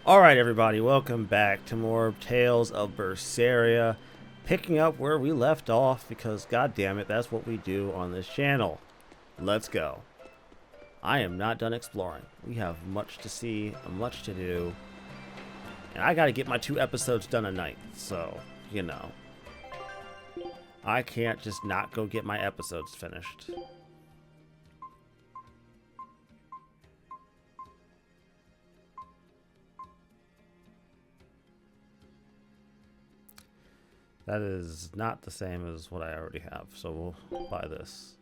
Alright everybody, welcome back to more Tales of Berseria. Picking up where we left off because god damn it, that's what we do on this channel. Let's go. I am not done exploring. We have much to see, much to do. And I gotta get my 2 episodes done a night, so, you know. I can't just not go get my episodes finished. That is not the same as what I already have, so we'll buy this.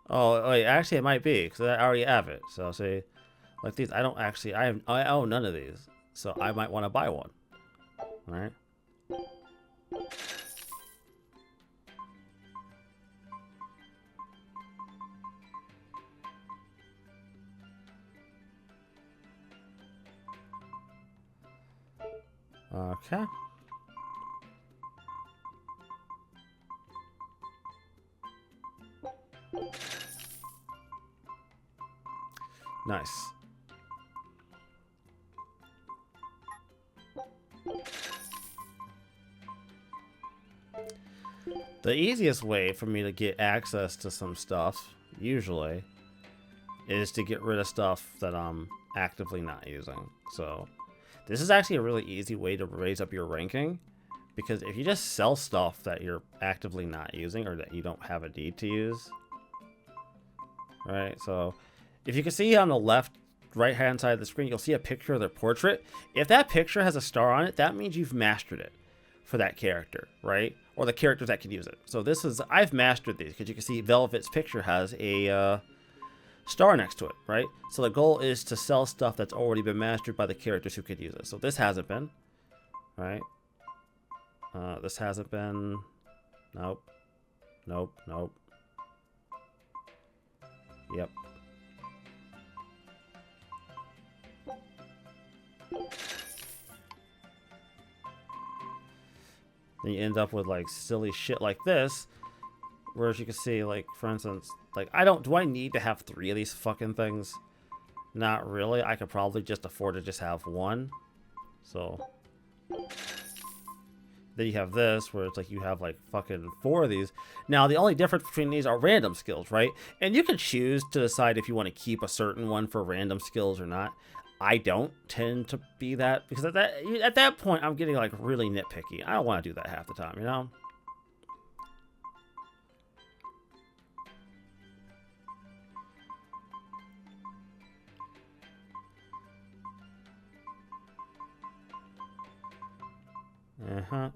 Oh, wait, actually it might be, because I already have it. So, see, like these, I own none of these, so I might want to buy one. Alright? Okay. Nice. The easiest way for me to get access to some stuff, usually, is to get rid of stuff that I'm actively not using. So, this is actually a really easy way to raise up your ranking, because if you just sell stuff that you're actively not using or that you don't have a need to use, right? So, if you can see on the left, right-hand side of the screen, you'll see a picture of their portrait. If that picture has a star on it, that means you've mastered it for that character, right? Or the characters that can use it. So this is, I've mastered these, because you can see Velvet's picture has a star next to it, right? So the goal is to sell stuff that's already been mastered by the characters who could use it. So this hasn't been, right? This hasn't been. Nope. Nope. Nope. Yep. Then you end up with like silly shit like this, whereas you can see, like, for instance, like, do I need to have 3 of these fucking things? Not really. I could probably just afford to just have 1. So then you have this, where it's like you have like fucking 4 of these. Now the only difference between these are random skills, right? And you can choose to decide if you want to keep a certain one for random skills or not. I don't tend to be that, because at that point I'm getting like really nitpicky. I don't want to do that half the time, you know?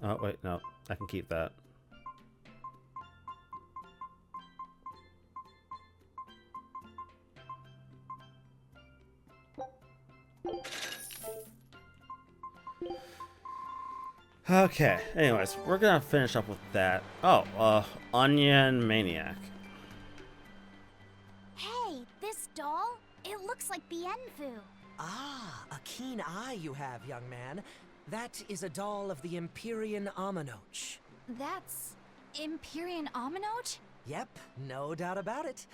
Oh, wait, no. I can keep that. Okay, anyways, we're gonna finish up with that. Oh, Onion Maniac. Hey, this doll? It looks like Bienfu. Ah, a keen eye you have, young man. That is a doll of the Empyrean Aminoch. That's Empyrean Aminoch? Yep, no doubt about it.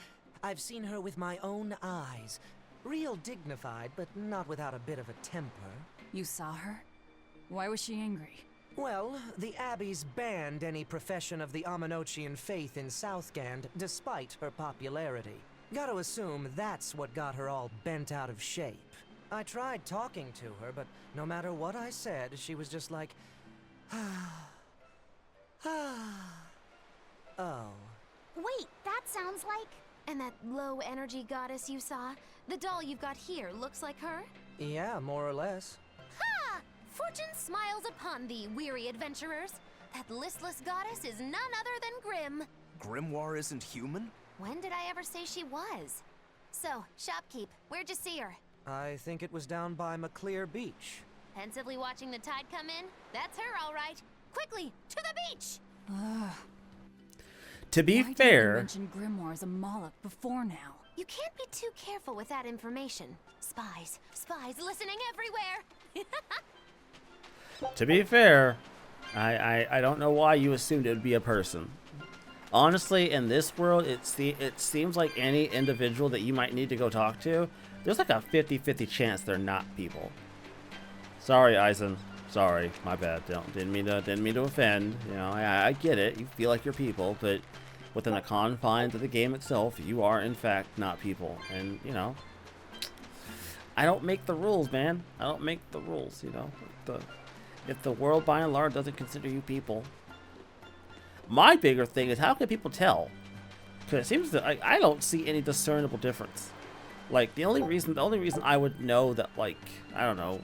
I've seen her with my own eyes. Real dignified, but not without a bit of a temper. You saw her? Why was she angry? Well, the Abbeys banned any profession of the Aminochian faith in Southgand, despite her popularity. Gotta assume that's what got her all bent out of shape. I tried talking to her, but no matter what I said, she was just like, oh. Wait, that sounds like... And that low-energy goddess you saw? The doll you've got here looks like her? Yeah, more or less. Ha! Fortune smiles upon thee, weary adventurers. That listless goddess is none other than Grim. Grimoire isn't human? When did I ever say she was? So, shopkeep, where'd you see her? I think it was down by Maclir Beach. Pensively watching the tide come in? That's her, all right. Quickly, to the beach! Ugh. To be Why fair, didn't you mention Grimoire as a Moloch before now? You can't be too careful with that information. Spies listening everywhere! to be fair, I don't know why you assumed it would be a person. Honestly, in this world, it seems like any individual that you might need to go talk to, there's like a 50-50 chance they're not people. Sorry, Eisen. Sorry, my bad. Didn't mean to offend. You know, I get it. You feel like you're people, but within the confines of the game itself, you are in fact not people. And you know, I don't make the rules, man. I don't make the rules. You know, if the world by and large doesn't consider you people. My bigger thing is how can people tell? Because it seems that I don't see any discernible difference. Like the only reason I would know that, like, I don't know,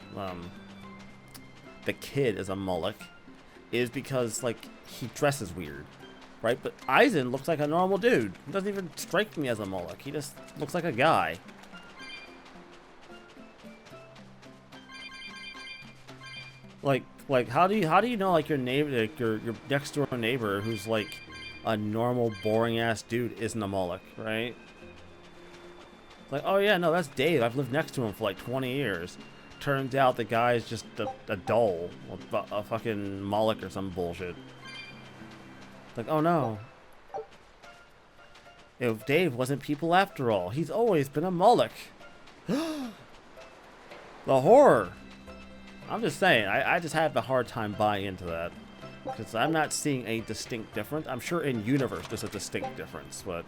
the kid is a Moloch is because like he dresses weird, right? But Eisen looks like a normal dude. He doesn't even strike me as a Moloch. He just looks like a guy. Like how do you know like your neighbor, like your next door neighbor who's like a normal boring ass dude isn't a Moloch, right? Like, oh yeah, no, that's Dave. I've lived next to him for like 20 years. Turns out the guy's just a doll, a fucking Moloch or some bullshit. Like, oh no. If Dave wasn't people after all, he's always been a Moloch. The horror. I'm just saying, I just have a hard time buying into that. Because I'm not seeing a distinct difference. I'm sure in universe there's a distinct difference, but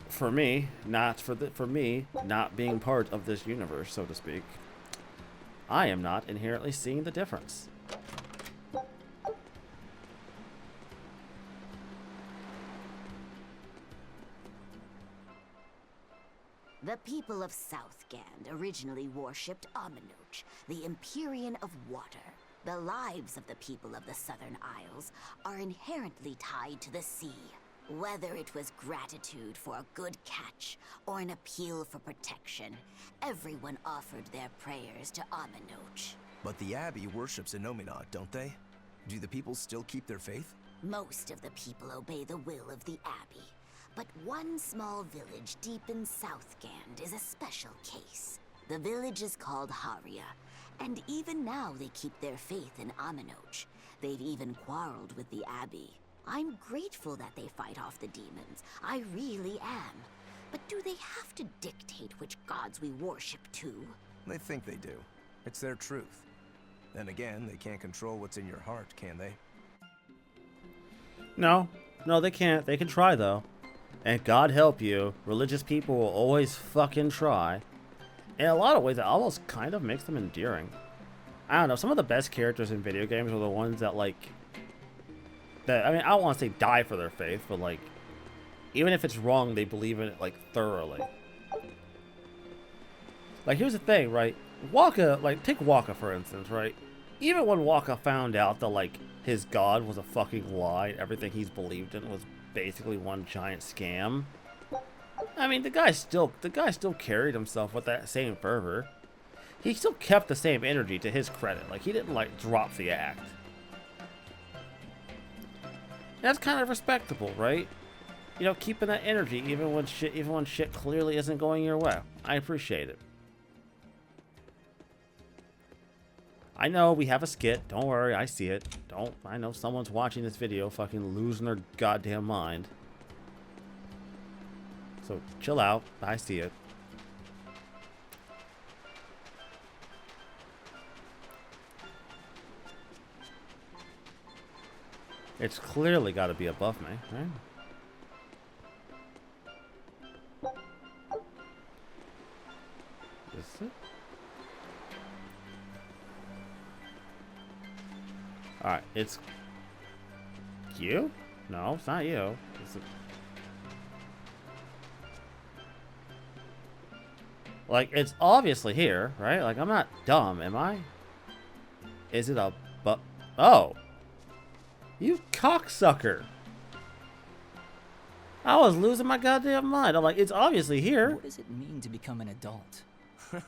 for me, not being part of this universe, so to speak, I am not inherently seeing the difference. The people of Southgand originally worshipped Aminoch, the Empyrean of Water. The lives of the people of the Southern Isles are inherently tied to the sea. Whether it was gratitude for a good catch or an appeal for protection, everyone offered their prayers to Aminoch. But the Abbey worships Innominat, don't they? Do the people still keep their faith? Most of the people obey the will of the Abbey. But one small village deep in Southgand is a special case. The village is called Haria, and even now they keep their faith in Aminoch. They've even quarreled with the Abbey. I'm grateful that they fight off the demons. I really am. But do they have to dictate which gods we worship too? They think they do. It's their truth. Then again, they can't control what's in your heart, can they? No, they can't. They can try though. And God help you, religious people will always fucking try. In a lot of ways, it almost kind of makes them endearing. I don't know, some of the best characters in video games are the ones that, like, I mean, I don't want to say die for their faith, but, like, even if it's wrong, they believe in it, like, thoroughly. Like, here's the thing, right? Waka, like, take Waka, for instance, right? Even when Waka found out that, like, his god was a fucking lie, everything he's believed in was basically one giant scam. I mean, the guy still carried himself with that same fervor. He still kept the same energy, to his credit. Like, he didn't, like, drop the act. That's kind of respectable, right? You know, keeping that energy even when shit clearly isn't going your way. I appreciate it. I know we have a skit. Don't worry, I see it. I know someone's watching this video fucking losing their goddamn mind. So chill out. I see it. It's clearly got to be above me, right? Is it? Alright, it's you? No, it's not you. It's like, it's obviously here, right? Like, I'm not dumb, am I? Is it a oh! You cocksucker! I was losing my goddamn mind. I'm like, it's obviously here. What does it mean to become an adult? The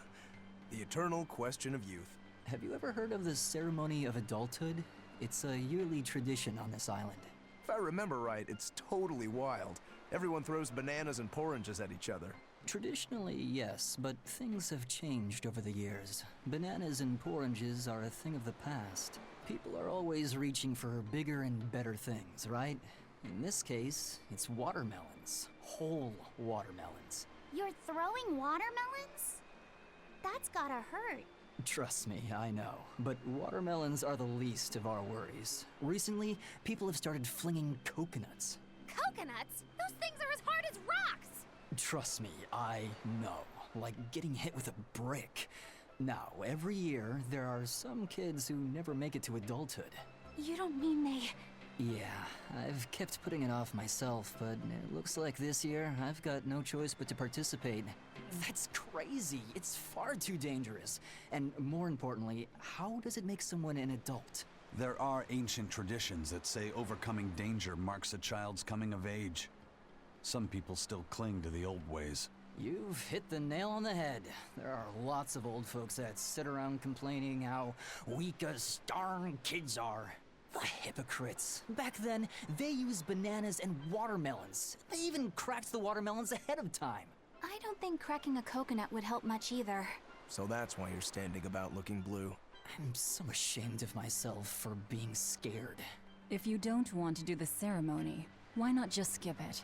eternal question of youth. Have you ever heard of the ceremony of adulthood? It's a yearly tradition on this island. If I remember right, it's totally wild. Everyone throws bananas and oranges at each other. Traditionally, yes, but things have changed over the years. Bananas and oranges are a thing of the past. People are always reaching for bigger and better things, right? In this case, it's watermelons. Whole watermelons. You're throwing watermelons? That's gotta hurt. Trust me, I know. But watermelons are the least of our worries. Recently, people have started flinging coconuts. Coconuts? Those things are as hard as rocks! Trust me, I know. Like getting hit with a brick. Now, every year, there are some kids who never make it to adulthood. You don't mean they... Yeah, I've kept putting it off myself, but it looks like this year I've got no choice but to participate. That's crazy. It's far too dangerous. And more importantly, how does it make someone an adult? There are ancient traditions that say overcoming danger marks a child's coming of age. Some people still cling to the old ways. You've hit the nail on the head. There are lots of old folks that sit around complaining how weak as darn kids are. The hypocrites. Back then, they used bananas and watermelons. They even cracked the watermelons ahead of time. I don't think cracking a coconut would help much either. So that's why you're standing about looking blue. I'm so ashamed of myself for being scared. If you don't want to do the ceremony, why not just skip it?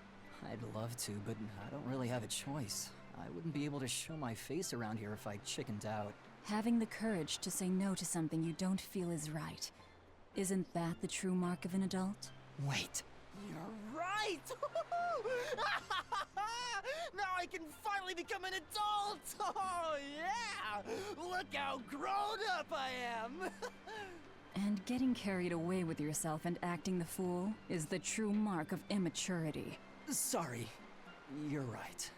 I'd love to, but I don't really have a choice. I wouldn't be able to show my face around here if I chickened out. Having the courage to say no to something you don't feel is right. Isn't that the true mark of an adult? Wait. You're right! Now I can finally become an adult! Oh, yeah! Look how grown up I am! And getting carried away with yourself and acting the fool is the true mark of immaturity. Sorry. You're right.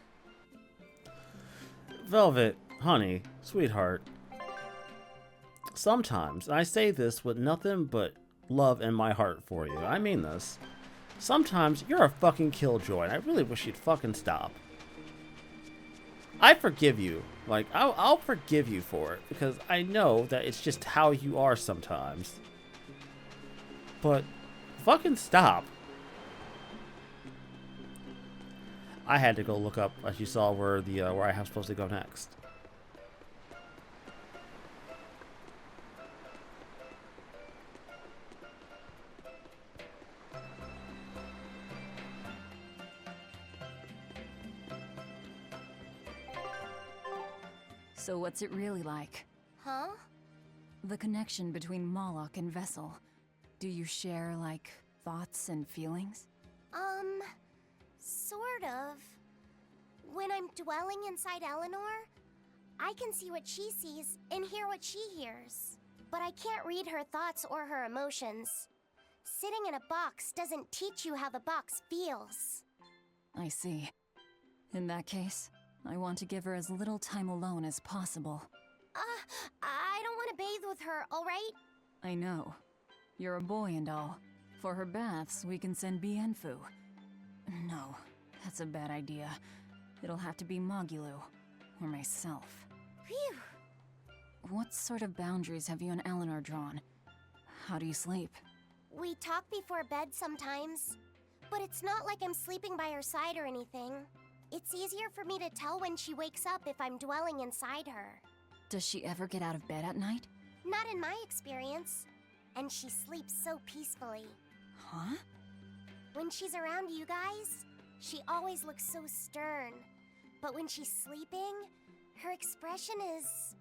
Velvet, honey, sweetheart. Sometimes, and I say this with nothing but love in my heart for you, I mean this. Sometimes you're a fucking killjoy, and I really wish you'd fucking stop. I forgive you. Like, I'll forgive you for it, because I know that it's just how you are sometimes. But, fucking stop. I had to go look up, as you saw, where I am supposed to go next. So what's it really like? Huh? The connection between Moloch and Vessel. Do you share, like, thoughts and feelings? Sort of. When I'm dwelling inside Eleanor, I can see what she sees and hear what she hears. But I can't read her thoughts or her emotions. Sitting in a box doesn't teach you how the box feels. I see. In that case, I want to give her as little time alone as possible. I don't want to bathe with her, alright? I know. You're a boy and all. For her baths, we can send Bienfu. No, that's a bad idea. It'll have to be Magulu, or myself. Phew! What sort of boundaries have you and Eleanor drawn? How do you sleep? We talk before bed sometimes, but it's not like I'm sleeping by her side or anything. It's easier for me to tell when she wakes up if I'm dwelling inside her. Does she ever get out of bed at night? Not in my experience. And she sleeps so peacefully. Huh? When she's around you guys, she always looks so stern. But when she's sleeping, her expression is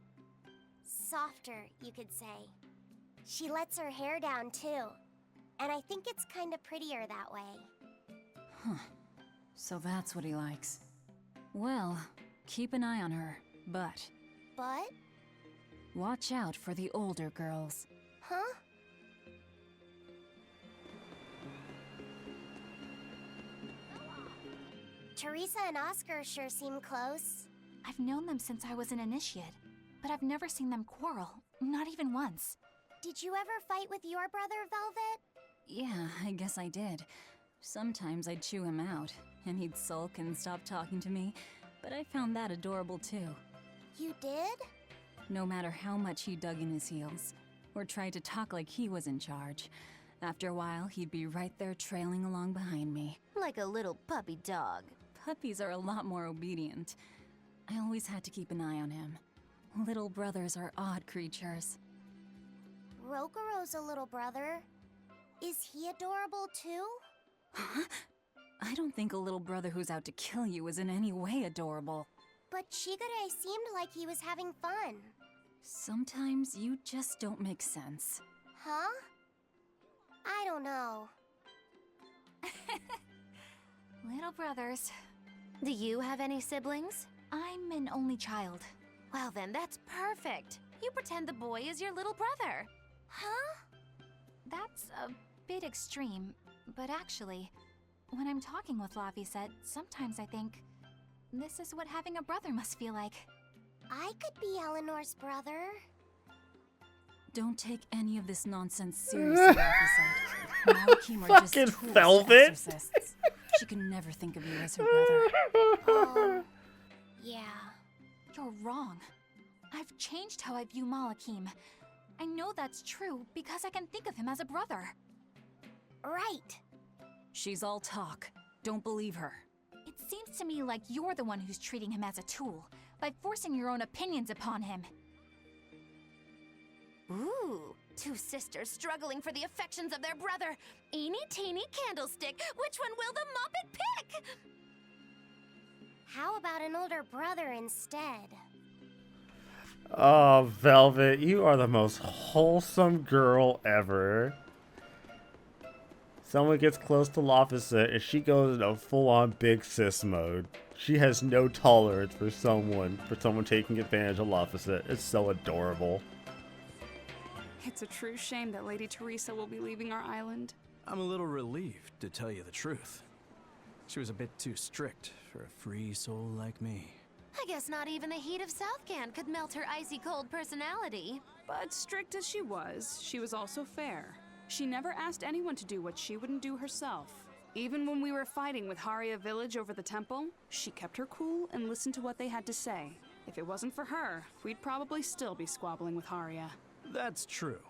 softer, you could say. She lets her hair down too. And I think it's kind of prettier that way. Huh. So that's what he likes. Well, keep an eye on her, but... But? Watch out for the older girls. Huh? Teresa and Oscar sure seem close. I've known them since I was an initiate, but I've never seen them quarrel, not even once. Did you ever fight with your brother, Velvet? Yeah, I guess I did. Sometimes I'd chew him out, and he'd sulk and stop talking to me, but I found that adorable too. You did? No matter how much he dug in his heels, or tried to talk like he was in charge, after a while he'd be right there trailing along behind me. Like a little puppy dog. Puppies are a lot more obedient. I always had to keep an eye on him. Little brothers are odd creatures. Rokuro's a little brother. Is he adorable too? Huh? I don't think a little brother who's out to kill you is in any way adorable. But Shigure seemed like he was having fun. Sometimes you just don't make sense. Huh? I don't know. Little brothers. Do you have any siblings? I'm an only child. Well then, that's perfect. You pretend the boy is your little brother. Huh? That's a bit extreme, but actually, when I'm talking with Laphicet, sometimes I think this is what having a brother must feel like. I could be Eleanor's brother. Don't take any of this nonsense seriously, Laphicet. Malachim are just Fucking tools to Velvet. exorcists. She can never think of you as her brother. Yeah. You're wrong. I've changed how I view Malachim. I know that's true because I can think of him as a brother. Right. She's all talk. Don't believe her. It seems to me like you're the one who's treating him as a tool, by forcing your own opinions upon him. Ooh, two sisters struggling for the affections of their brother. Eeny teeny candlestick, which one will the Muppet pick? How about an older brother instead? Oh, Velvet, you are the most wholesome girl ever. Someone gets close to Laphicet and she goes into full-on big sis mode. She has no tolerance for someone taking advantage of Laphicet. It's so adorable. It's a true shame that Lady Teresa will be leaving our island. I'm a little relieved, to tell you the truth. She was a bit too strict for a free soul like me. I guess not even the heat of Southgand could melt her icy cold personality. But strict as she was also fair. She never asked anyone to do what she wouldn't do herself. Even when we were fighting with Haria Village over the temple, she kept her cool and listened to what they had to say. If it wasn't for her, we'd probably still be squabbling with Haria. That's true.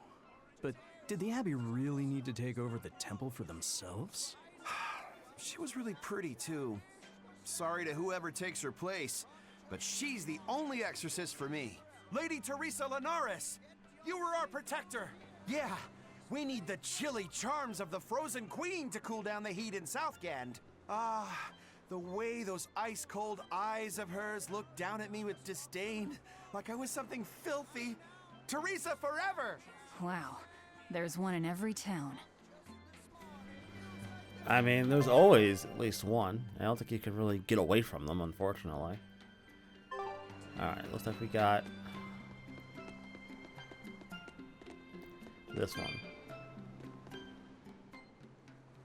But did the Abbey really need to take over the temple for themselves? She was really pretty, too. Sorry to whoever takes her place, but she's the only exorcist for me. Lady Teresa Linares! You were our protector! Yeah, we need the chilly charms of the Frozen Queen to cool down the heat in Southgand. Ah, the way those ice-cold eyes of hers looked down at me with disdain, like I was something filthy. Teresa forever! Wow, there's one in every town. I mean, there's always at least one. I don't think you can really get away from them, unfortunately. Alright, looks like we got this one.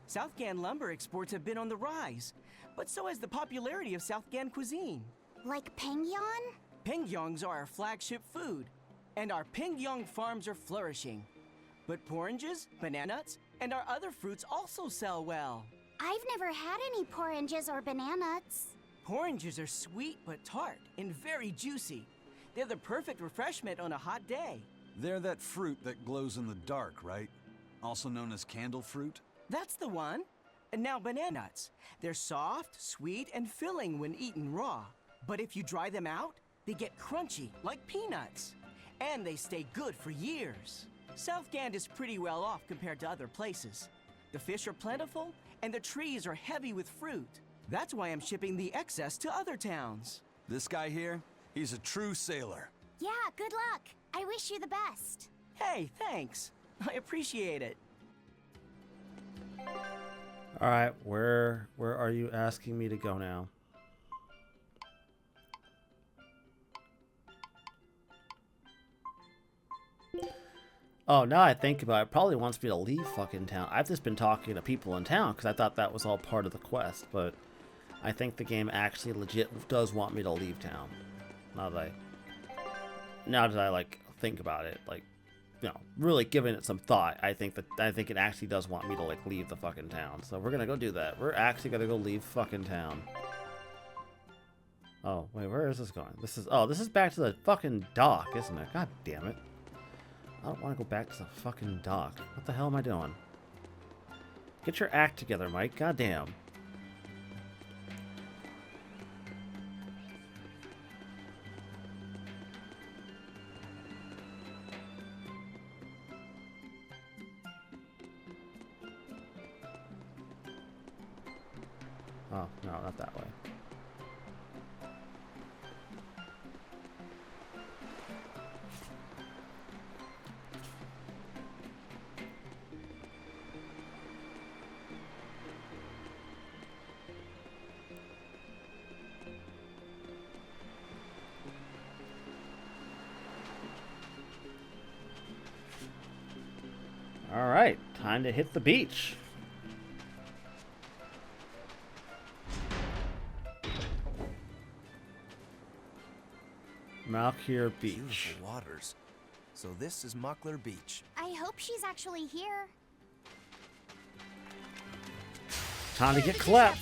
Southgand lumber exports have been on the rise, but so has the popularity of Southgand cuisine. Like Pengyang? Pengyangs are our flagship food, and our Pengyang farms are flourishing. But oranges, bananas, and our other fruits also sell well. I've never had any oranges or bananas. Oranges are sweet but tart and very juicy. They're the perfect refreshment on a hot day. They're that fruit that glows in the dark, right? Also known as candle fruit? That's the one. And now bananas. They're soft, sweet, and filling when eaten raw. But if you dry them out, they get crunchy like peanuts. And they stay good for years. Southgand is pretty well off compared to other places. The fish are plentiful, and the trees are heavy with fruit. That's why I'm shipping the excess to other towns. This guy here, he's a true sailor. Yeah, good luck. I wish you the best. Hey, thanks. I appreciate it. Alright, where are you asking me to go now? Oh, now I think about it, probably wants me to leave fucking town. I've just been talking to people in town because I thought that was all part of the quest, but I think the game actually legit does want me to leave town. Now that I like think about it, like, you know, really giving it some thought, I think it actually does want me to like leave the fucking town. So we're gonna go do that. We're actually gonna go leave fucking town. Oh, wait, where is this going? This is back to the fucking dock, isn't it? God damn it. I don't want to go back to the fucking dock. What the hell am I doing? Get your act together, Mike. God damn. Oh, no, not that way. All right, time to hit the beach. Maclir Beach. Beautiful waters. So this is Maclir Beach. I hope she's actually here. Time to get clapped.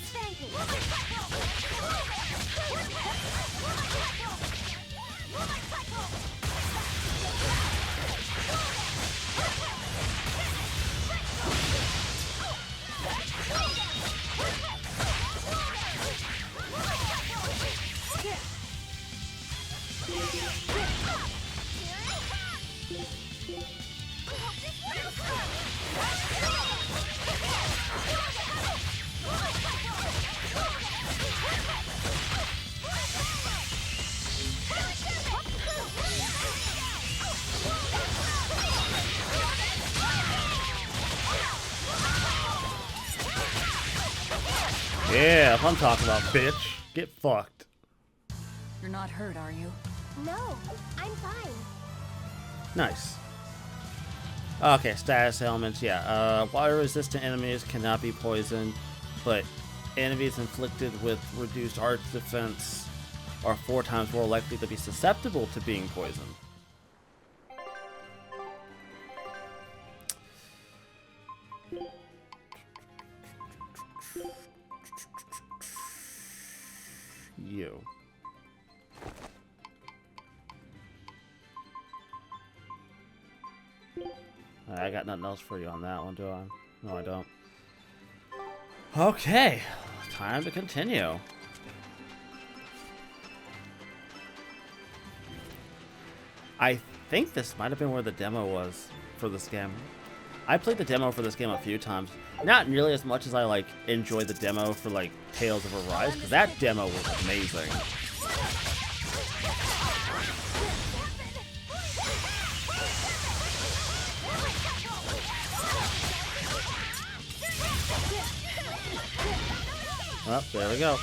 Yeah, that's what I'm talking about, bitch. Get fucked. You're not hurt, are you? No, I'm fine. Nice. Okay, status elements, yeah. Water-resistant enemies cannot be poisoned, but enemies inflicted with reduced arch defense are 4 times more likely to be susceptible to being poisoned. You. I got nothing else for you on that one, do I? No, I don't. Okay, time to continue. I think this might have been where the demo was for this game. I played the demo for this game a few times. Not nearly as much as I like enjoyed the demo for like Tales of Arise, because that demo was amazing. Oh, there we go.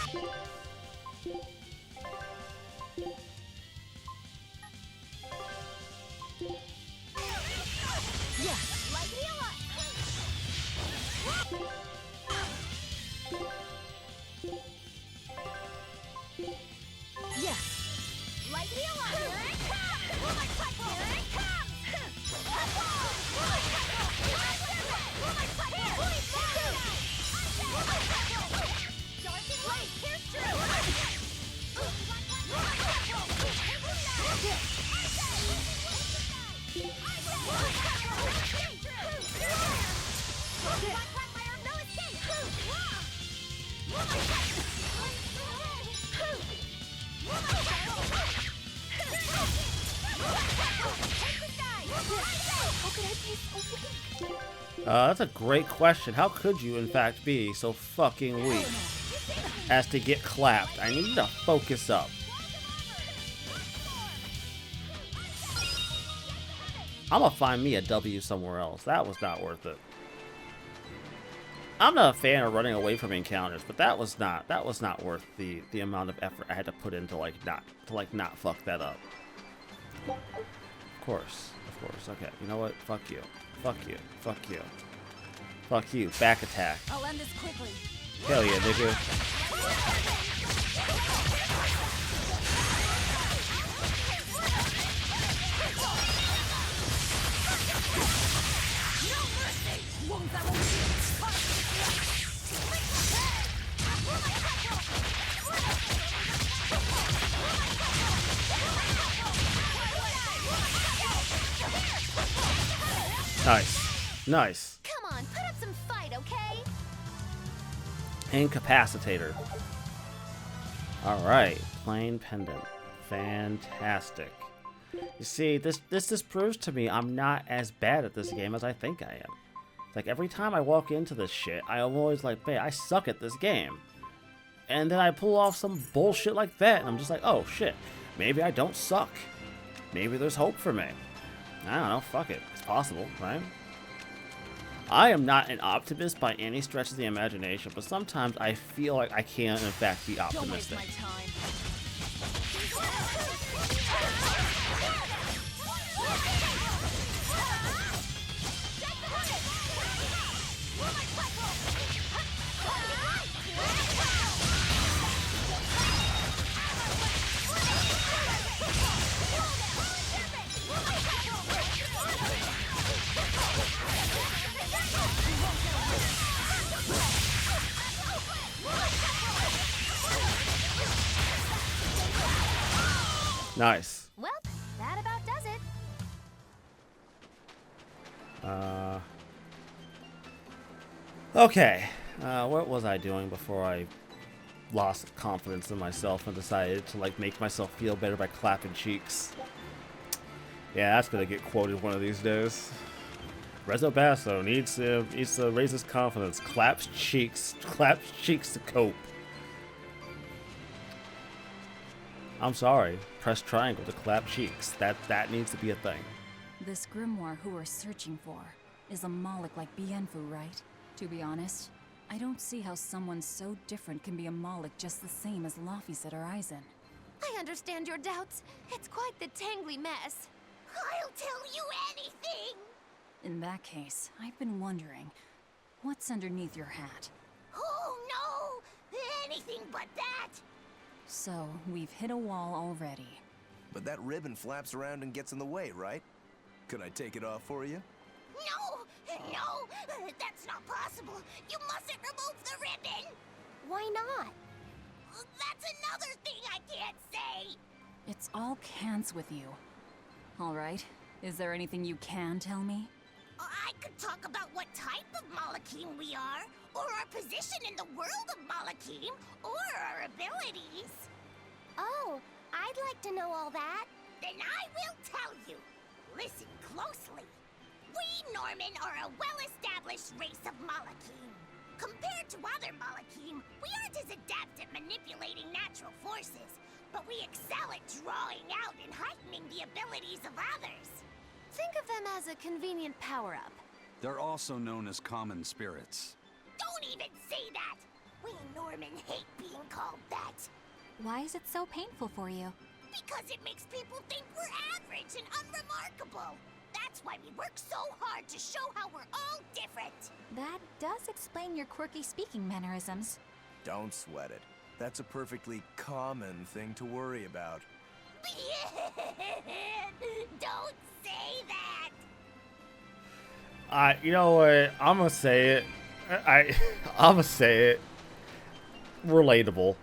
That's a great question. How could you, in fact, be so fucking weak as to get clapped? I need you to focus up. I'm gonna find me a W somewhere else. That was not worth it. I'm not a fan of running away from encounters, but that was not worth the amount of effort I had to put into not fuck that up. Of course. Okay, you know what? Fuck you. Fuck you. Fuck you. Fuck you. Back attack. I'll end this quickly. Hell yeah, nigga. Nice. Nice. Come on, put up some fight, okay? Incapacitator. Alright. Plain pendant. Fantastic. You see, this proves to me I'm not as bad at this game as I think I am. Like, every time I walk into this shit, I'm always like, man, I suck at this game. And then I pull off some bullshit like that, and I'm just like, oh shit, maybe I don't suck. Maybe there's hope for me. I don't know, fuck it. It's possible, right? I am not an optimist by any stretch of the imagination, but sometimes I feel like I can, in fact, be optimistic. Don't waste my time. Nice. Well, that about does it. Okay. What was I doing before I lost confidence in myself and decided to like make myself feel better by clapping cheeks? Yeah, that's gonna get quoted one of these days. Rezo Basso needs to raise his confidence. Claps cheeks to cope. I'm sorry. Press triangle to clap cheeks. That needs to be a thing. This grimoire who we're searching for is a Moloch like Bienfu, right? To be honest, I don't see how someone so different can be a Moloch just the same as Laphicet or Eisen. I understand your doubts. It's quite the tangly mess. I'll tell you anything! In that case, I've been wondering, what's underneath your hat? Oh no! Anything but that! So, we've hit a wall already. But that ribbon flaps around and gets in the way, right? Could I take it off for you? No! No! That's not possible! You mustn't remove the ribbon! Why not? That's another thing I can't say! It's all cans with you. Alright, is there anything you can tell me? I could talk about what type of Malachim we are, or our position in the world of Malachim, or our abilities. Oh, I'd like to know all that. Then I will tell you. Listen closely. We Norman are a well-established race of Malachim. Compared to other Malachim, we aren't as adept at manipulating natural forces, but we excel at drawing out and heightening the abilities of others. Think of them as a convenient power-up. They're also known as common spirits. Don't even say that! We Norman hate being called that. Why is it so painful for you? Because it makes people think we're average and unremarkable. That's why we work so hard to show how we're all different. That does explain your quirky speaking mannerisms. Don't sweat it. That's a perfectly common thing to worry about. Don't say that! You know what? I'm gonna say it. I'm gonna say it. Relatable.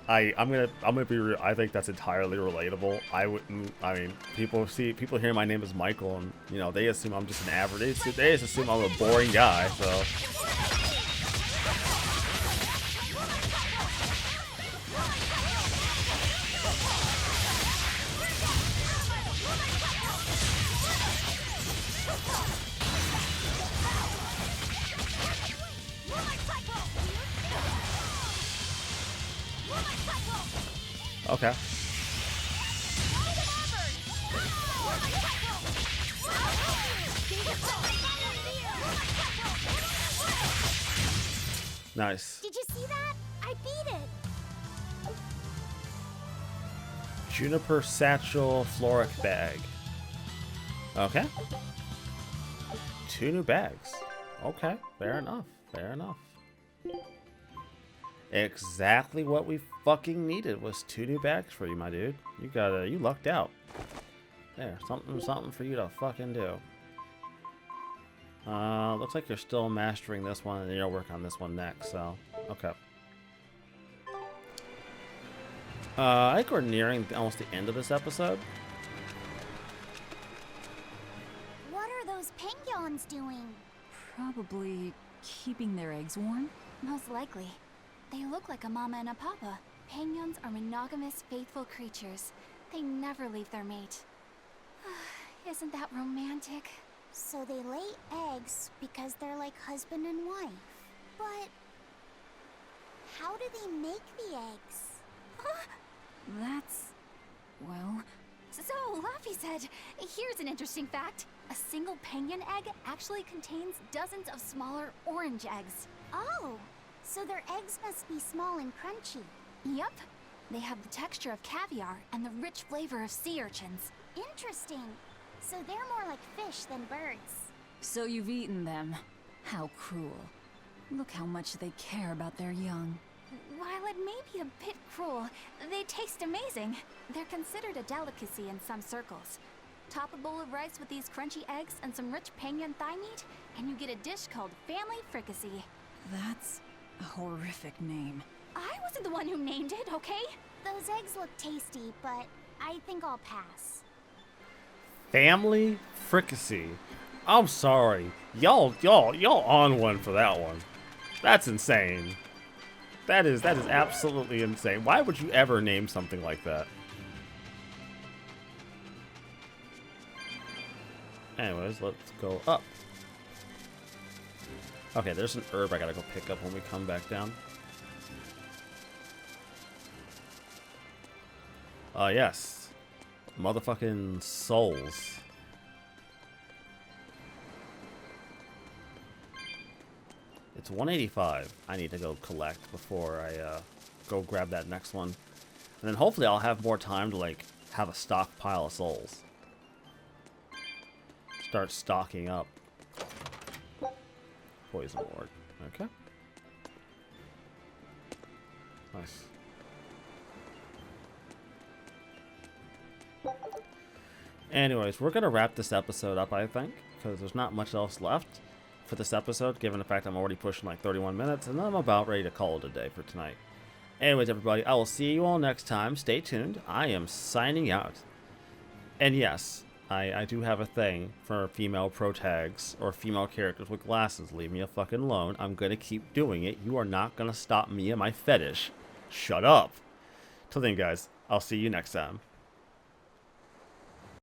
I'm gonna be real. I think that's entirely relatable. I mean, people hear my name is Michael, and you know they assume I'm just an average. They just assume I'm a boring guy. So. Okay. Nice. Did you see that? I beat it. Juniper satchel floric bag. Okay. 2 new bags. Okay, fair enough. Fair enough. Exactly what we fucking needed was 2 new bags for you, my dude. You lucked out. There, something for you to fucking do. Looks like you're still mastering this one, and you'll work on this one next. So, okay. I think we're nearing almost the end of this episode. What are those penguins doing? Probably keeping their eggs warm. Most likely. They look like a mama and a papa. Penguins are monogamous, faithful creatures. They never leave their mate. Isn't that romantic? So they lay eggs because they're like husband and wife. But how do they make the eggs? That's... well... So, Laffy said, here's an interesting fact. A single penguin egg actually contains dozens of smaller orange eggs. Oh, so their eggs must be small and crunchy. Yep. They have the texture of caviar and the rich flavor of sea urchins. Interesting. So they're more like fish than birds. So you've eaten them. How cruel. Look how much they care about their young. While it may be a bit cruel, they taste amazing. They're considered a delicacy in some circles. Top a bowl of rice with these crunchy eggs and some rich penguin thigh meat, and you get a dish called family fricassee. That's a horrific name. I wasn't the one who named it, okay? Those eggs look tasty, but I think I'll pass. Family fricassee. I'm sorry. Y'all on one for that one. That's insane. That is absolutely insane. Why would you ever name something like that? Anyways, let's go up. Okay, there's an herb I gotta go pick up when we come back down. Yes. Motherfucking souls. It's 185 I need to go collect before I go grab that next one. And then hopefully I'll have more time to like have a stockpile of souls. Start stocking up. Poison ward. Okay. Nice. Anyways, we're gonna wrap this episode up, I think, because there's not much else left for this episode, given the fact I'm already pushing like 31 minutes, and I'm about ready to call it a day for tonight. Anyways, everybody, I will see you all next time. Stay tuned. I am signing out. And yes, I do have a thing for female protags or female characters with glasses. Leave me a fucking alone. I'm gonna keep doing it. You are not gonna stop me and my fetish. Shut up. Till then, guys, I'll see you next time.